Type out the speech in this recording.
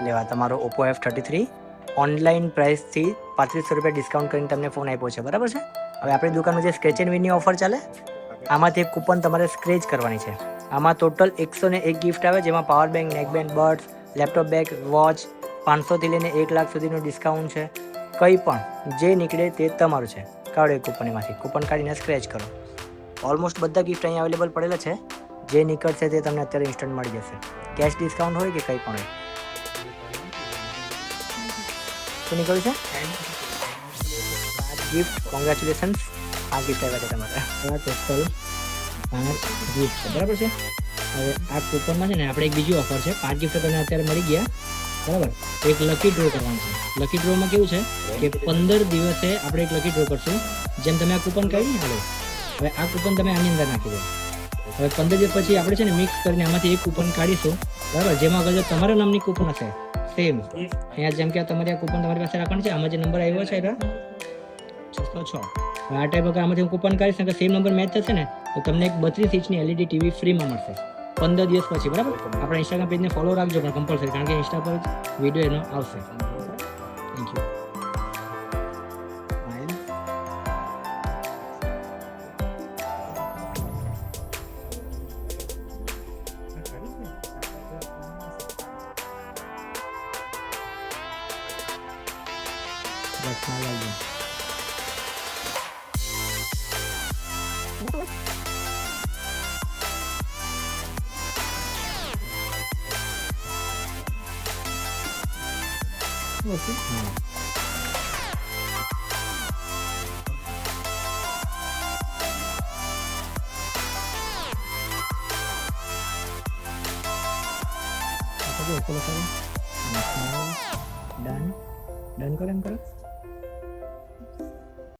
લેવા તમારો Oppo F33 online પ્રાઇસથી 3500 રૂપિયા ડિસ્કાઉન્ટ કરીને તમને ફોન આપ્યો છે, બરાબર છે. હવે આપણી દુકાનમાં જે સ્ક્રેચ એન્ડ વિનની ઓફર ચાલે, આમાંથી એક કૂપન તમારે સ્ક્રેચ કરવાની છે. આમાં ટોટલ 101 ગિફ્ટ આવે, જેમાં power bank, neckband, buds, laptop bag, watch, 500થી લઈને 1 લાખ સુધીનું ડિસ્કાઉન્ટ છે. કંઈ પણ જે નીકળે તે તમારું છે. કાઢો એ કૂપનમાંથી, કૂપન કાઢીને સ્ક્રેચ કરો. ઓલમોસ્ટ બધા ગિફ્ટ અહીંયા અવેલેબલ પડેલા છે. જે નીકળશે તે તમને અત્યારે ઇન્સ્ટન્ટ મળી જશે. કેશ ડિસ્કાઉન્ટ હોય કે કંઈ પણ હોય. શું નીકળ્યું છે? ગિફ્ટ. કોંગ્રેચ્યુલેશન્સ, 5 ગિફ્ટ આવ્યા છે તમારે. ટોટલ 5 ગિફ્ટ છે, બરાબર છે. હવે આ કૂપનમાં છે ને આપણે એક બીજી ઓફર છે. 5 ગિફ્ટ તમને અત્યારે મળી ગયા, બરાબર. એક લકી ડ્રો કરવાનું છે. લકી ડ્રોમાં કેવું છે કે 15 દિવસે આપણે એક લકી ડ્રો કરશું. જેમ તમે આ કૂપન કાઢી ને, હવે આ કૂપન તમે આની અંદર નાખી દો. હવે 15 દિવસ પછી આપણે છે ને મિક્સ કરીને આમાંથી એક કૂપન કાઢીશું, બરાબર. જેમાં અગર જો તમારા નામની કૂપન હશે, સેમ અહીંયા જેમ કે તમારી આ કૂપન તમારી પાસે રાખવાની છે. આમાં જે નંબર આવ્યો છે એના 606, આ ટાઈપ અગર આમાંથી હું કૂપન કાઢીશ ને સેમ નંબર મેચ થશે ને તો તમને એક 32 ઇંચની LED ટીવી ફ્રીમાં મળશે 15 દિવસ પછી, બરાબર. આપણા ઇન્સ્ટાગ્રામ પેજને ફોલો રાખજો પણ કમ્પલસરી, કારણ કે ઇન્સ્ટા પર વિડીયો એનો આવશે. Thank you. ડન કરો, એમ કરો.